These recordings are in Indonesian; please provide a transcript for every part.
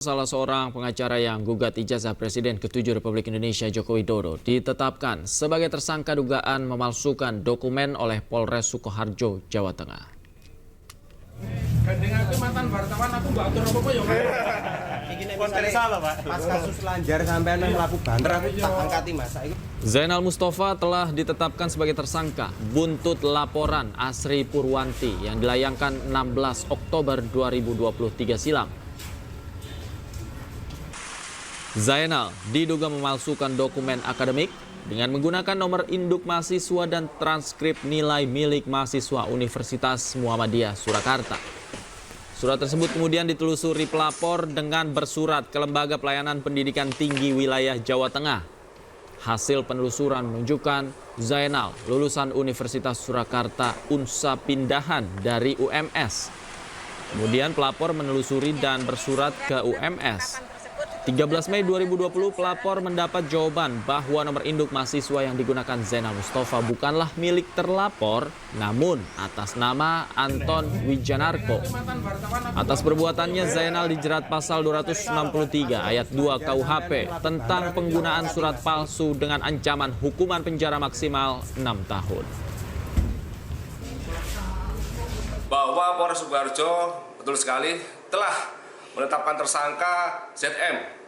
Salah seorang pengacara yang gugat ijazah Presiden ke-7 Republik Indonesia Joko Widodo ditetapkan sebagai tersangka dugaan memalsukan dokumen oleh Polres Sukoharjo, Jawa Tengah. Gandeng aku mantan wartawan aku mbak atur apa ya? Pas kasus Lanjar sampai melaku banter aku tak angkati masa itu. Zainal Mustafa telah ditetapkan sebagai tersangka buntut laporan Asri Purwanti yang dilayangkan 16 Oktober 2023 silam. Zainal diduga memalsukan dokumen akademik dengan menggunakan nomor induk mahasiswa dan transkrip nilai milik mahasiswa Universitas Muhammadiyah Surakarta. Surat tersebut kemudian ditelusuri pelapor dengan bersurat ke Lembaga Pelayanan Pendidikan Tinggi Wilayah Jawa Tengah. Hasil penelusuran menunjukkan Zainal lulusan Universitas Surakarta Unsa pindahan dari UMS. Kemudian pelapor menelusuri dan bersurat ke UMS. 13 Mei 2020 pelapor mendapat jawaban bahwa nomor induk mahasiswa yang digunakan Zainal Mustafa bukanlah milik terlapor, namun atas nama Anton Wijanarko. Atas perbuatannya Zainal dijerat pasal 263 ayat 2 KUHP tentang penggunaan surat palsu dengan ancaman hukuman penjara maksimal 6 tahun. Bahwa Polres Sukoharjo betul sekali telah menetapkan tersangka ZM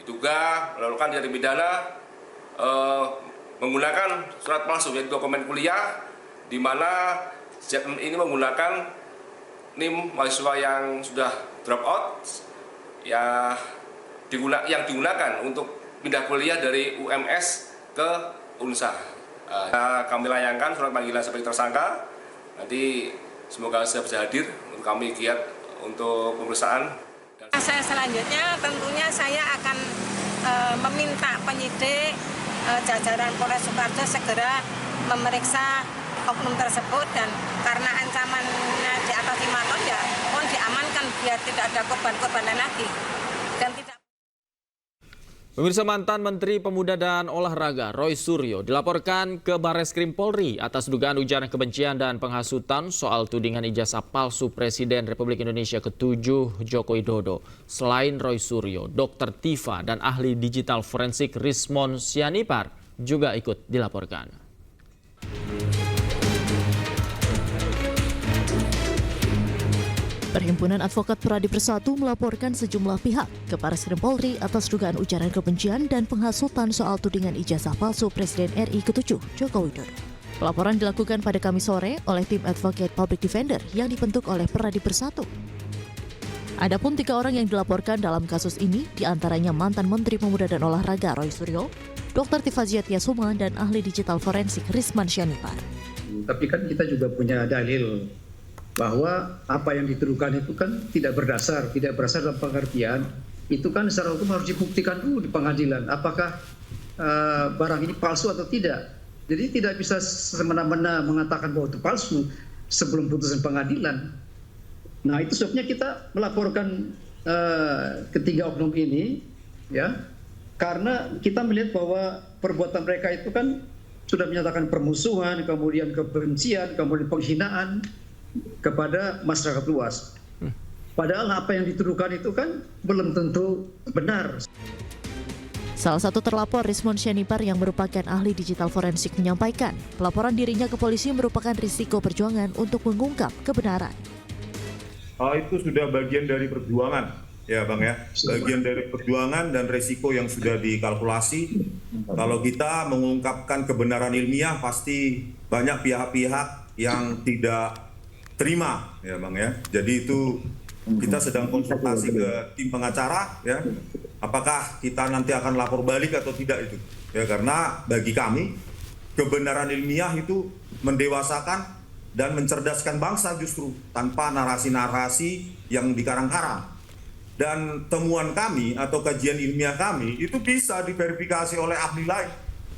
diduga melakukan tindak pidana menggunakan surat palsu yaitu dokumen kuliah, di mana ZM ini menggunakan NIM mahasiswa yang sudah drop out yang digunakan untuk pindah kuliah dari UMS ke UNSA. Kami layangkan surat panggilan sebagai tersangka. Nanti semoga saya bisa hadir untuk kami giat untuk pemeriksaan. Saya selanjutnya tentunya saya akan meminta penyidik jajaran Polres Sukoharjo segera memeriksa oknum tersebut, dan karena ancamannya di atas 5 tahun ya mohon diamankan biar tidak ada korban-korban lagi dan tidak. Pemirsa, mantan Menteri Pemuda dan Olahraga Roy Suryo dilaporkan ke Barreskrim Polri atas dugaan ujaran kebencian dan penghasutan soal tudingan ijazah palsu Presiden Republik Indonesia ke-7 Joko Widodo. Selain Roy Suryo, Dr. Tifa dan ahli digital forensik Rismon Sianipar juga ikut dilaporkan. Perhimpunan Advokat Pradi Persatu melaporkan sejumlah pihak ke Barreskrim Polri atas dugaan ujaran kebencian dan penghasutan soal tudingan ijazah palsu Presiden RI ke-7 Joko Widodo. Pelaporan dilakukan pada Kamis sore oleh tim Advocate Public Defender yang dibentuk oleh Pradi Persatu. Adapun 3 orang yang dilaporkan dalam kasus ini diantaranya mantan Menteri Pemuda dan Olahraga Roy Suryo, Dr. Tifa Ziatiasuma, dan ahli digital forensik Risman Sianipar. Tapi kan kita juga punya dalil bahwa apa yang dituduhkan itu kan tidak berasal dalam pengertian itu kan secara hukum harus dibuktikan dulu di pengadilan apakah barang ini palsu atau tidak. Jadi tidak bisa semena-mena mengatakan bahwa itu palsu sebelum putusan pengadilan. Nah, itu sebabnya kita melaporkan ketiga oknum ini, ya, karena kita melihat bahwa perbuatan mereka itu kan sudah menyatakan permusuhan, kemudian kebencian, kemudian penghinaan kepada masyarakat luas. Padahal apa yang dituduhkan itu kan belum tentu benar. Salah satu terlapor, Rismon Sianipar, yang merupakan ahli digital forensik, menyampaikan pelaporan dirinya ke polisi merupakan risiko perjuangan untuk mengungkap kebenaran. Itu sudah bagian dari perjuangan, ya Bang ya. Bagian dari perjuangan dan risiko yang sudah dikalkulasi. Kalau kita mengungkapkan kebenaran ilmiah, pasti banyak pihak-pihak yang tidak terima, ya Bang ya. Jadi itu kita sedang konsultasi ke tim pengacara, ya. Apakah kita nanti akan lapor balik atau tidak itu? Ya, karena bagi kami kebenaran ilmiah itu mendewasakan dan mencerdaskan bangsa justru tanpa narasi-narasi yang dikarang-karang. Dan temuan kami atau kajian ilmiah kami itu bisa diverifikasi oleh ahli lain,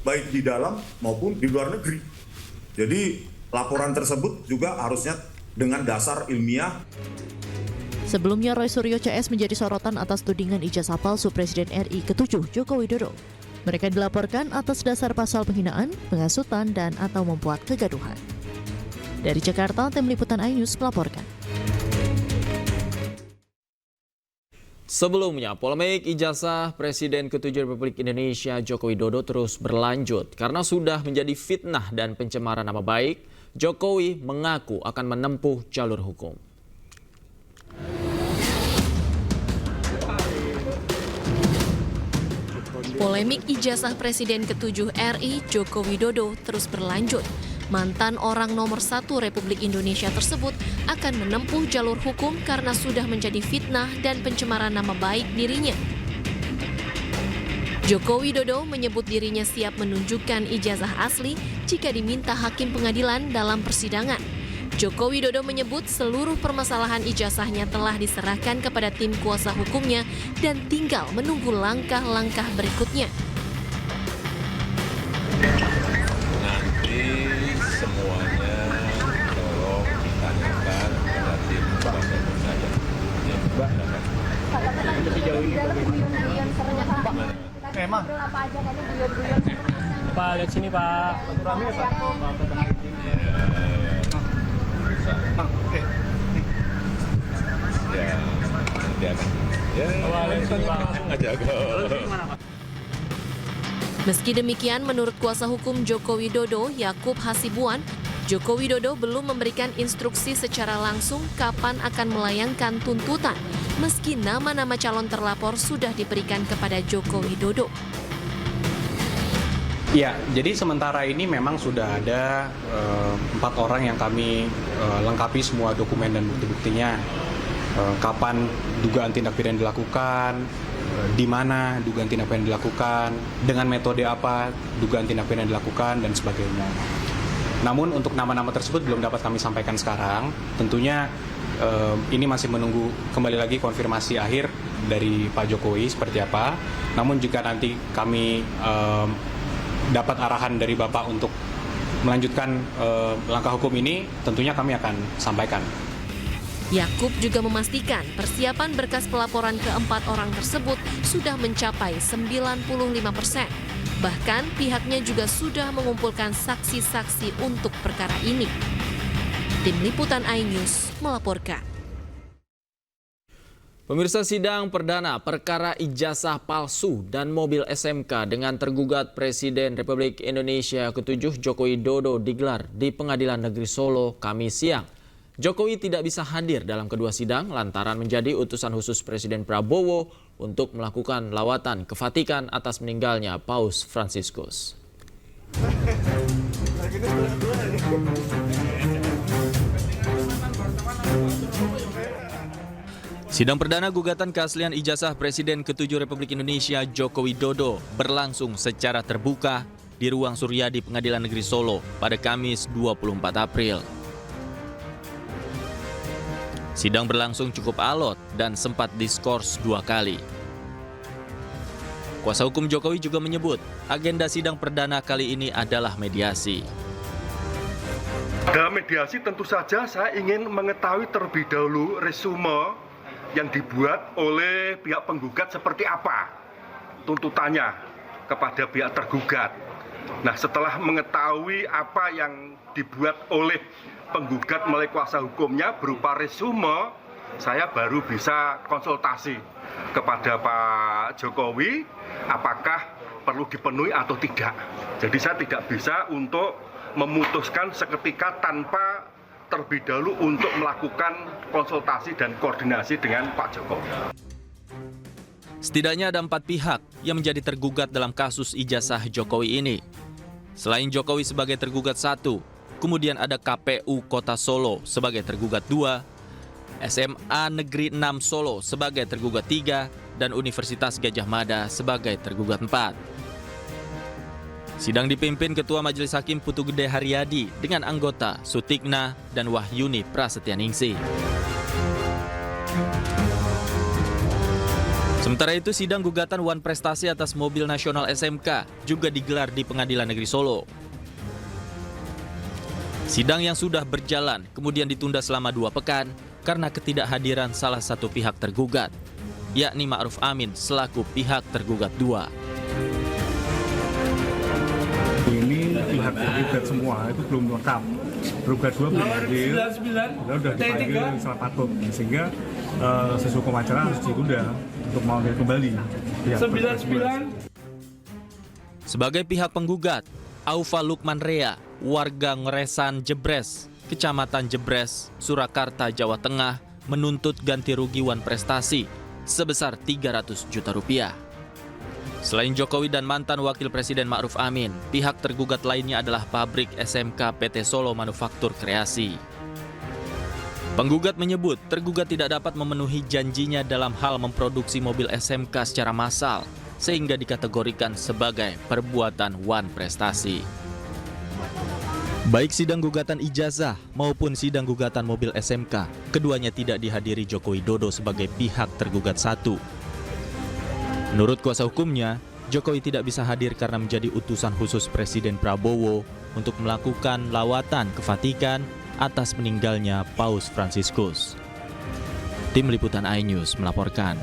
baik di dalam maupun di luar negeri. Jadi laporan tersebut juga harusnya dengan dasar ilmiah. Sebelumnya Roy Suryo CS menjadi sorotan atas tudingan ijazah palsu Presiden RI ke-7 Joko Widodo. Mereka dilaporkan atas dasar pasal penghinaan, penghasutan, dan atau membuat kegaduhan. Dari Jakarta, tim liputan iNews melaporkan. Sebelumnya, polemik ijazah Presiden ke-7 Republik Indonesia Joko Widodo terus berlanjut. Karena sudah menjadi fitnah dan pencemaran nama baik, Jokowi mengaku akan menempuh jalur hukum. Polemik ijazah Presiden ke-7 RI Joko Widodo terus berlanjut. Mantan orang nomor 1 Republik Indonesia tersebut akan menempuh jalur hukum karena sudah menjadi fitnah dan pencemaran nama baik dirinya. Joko Widodo menyebut dirinya siap menunjukkan ijazah asli jika diminta hakim pengadilan dalam persidangan. Joko Widodo menyebut seluruh permasalahan ijazahnya telah diserahkan kepada tim kuasa hukumnya dan tinggal menunggu langkah-langkah berikutnya. Semuanya tolong ditanyakan kepada tim kuasa hukum saya. Memang. Pak, lihat sini Pak. Rame ya Pak. Ya, nanti akan. Ya, langsung aja kok. Meski demikian, menurut kuasa hukum Joko Widodo, Yakub Hasibuan, Joko Widodo belum memberikan instruksi secara langsung kapan akan melayangkan tuntutan, meski nama-nama calon terlapor sudah diberikan kepada Joko Widodo. Ya, jadi sementara ini memang sudah ada 4 orang yang kami lengkapi semua dokumen dan bukti-buktinya. Kapan dugaan tindak pidana dilakukan, di mana dugaan tindak pidana dilakukan, dengan metode apa dugaan tindak pidana dilakukan, dan sebagainya. Namun untuk nama-nama tersebut belum dapat kami sampaikan sekarang. Tentunya ini masih menunggu kembali lagi konfirmasi akhir dari Pak Jokowi seperti apa. Namun jika nanti kami dapat arahan dari Bapak untuk melanjutkan langkah hukum ini, tentunya kami akan sampaikan. Yakub juga memastikan persiapan berkas pelaporan ke-4 orang tersebut sudah mencapai 95%. Bahkan pihaknya juga sudah mengumpulkan saksi-saksi untuk perkara ini. Tim Liputan iNews melaporkan. Pemirsa, sidang perdana perkara ijazah palsu dan mobil SMK dengan tergugat Presiden Republik Indonesia ke-7 Joko Widodo digelar di Pengadilan Negeri Solo Kamis siang. Jokowi tidak bisa hadir dalam kedua sidang lantaran menjadi utusan khusus Presiden Prabowo untuk melakukan lawatan ke Vatikan atas meninggalnya Paus Fransiskus. Sidang perdana gugatan keaslian ijazah Presiden ke-7 Republik Indonesia Joko Widodo berlangsung secara terbuka di Ruang Suryadi Pengadilan Negeri Solo pada Kamis 24 April. Sidang berlangsung cukup alot dan sempat diskors 2 kali. Kuasa hukum Jokowi juga menyebut agenda sidang perdana kali ini adalah mediasi. Dalam mediasi tentu saja saya ingin mengetahui terlebih dahulu resume yang dibuat oleh pihak penggugat seperti apa tuntutannya kepada pihak tergugat. Nah, setelah mengetahui apa yang dibuat oleh penggugat melalui kuasa hukumnya berupa resume, saya baru bisa konsultasi kepada Pak Jokowi apakah perlu dipenuhi atau tidak. Jadi saya tidak bisa untuk memutuskan seketika tanpa terlebih dahulu untuk melakukan konsultasi dan koordinasi dengan Pak Jokowi. Setidaknya ada 4 pihak yang menjadi tergugat dalam kasus ijazah Jokowi ini. Selain Jokowi sebagai tergugat 1, kemudian ada KPU Kota Solo sebagai tergugat 2, SMA Negeri 6 Solo sebagai tergugat 3, dan Universitas Gadjah Mada sebagai tergugat 4. Sidang dipimpin Ketua Majelis Hakim Putu Gede Haryadi dengan anggota Sutikna dan Wahyuni Prasetyaningsih. Sementara itu, sidang gugatan Wan Prestasi atas mobil nasional SMK juga digelar di Pengadilan Negeri Solo. Sidang yang sudah berjalan kemudian ditunda selama 2 pekan karena ketidakhadiran salah satu pihak tergugat, yakni Ma'ruf Amin selaku pihak tergugat 2. Ini pihak tergugat semua itu belum lengkap. Tergugat 2 belum hadir, sudah dipanggil salah patut, sehingga sesuai acara harus ditunda untuk memanggil kembali pihak 99. Sebagai pihak penggugat, Aufa Lukman Rea, warga Ngeresan Jebres, Kecamatan Jebres, Surakarta, Jawa Tengah, menuntut ganti rugi wan prestasi sebesar 300 juta rupiah. Selain Jokowi dan mantan Wakil Presiden Ma'ruf Amin, pihak tergugat lainnya adalah pabrik SMK PT Solo Manufaktur Kreasi. Penggugat menyebut tergugat tidak dapat memenuhi janjinya dalam hal memproduksi mobil SMK secara massal, sehingga dikategorikan sebagai perbuatan wan prestasi. Baik sidang gugatan ijazah maupun sidang gugatan mobil SMK, keduanya tidak dihadiri Joko Widodo sebagai pihak tergugat satu. Menurut kuasa hukumnya, Jokowi tidak bisa hadir karena menjadi utusan khusus Presiden Prabowo untuk melakukan lawatan ke Vatikan atas meninggalnya Paus Fransiskus. Tim Liputan iNews melaporkan.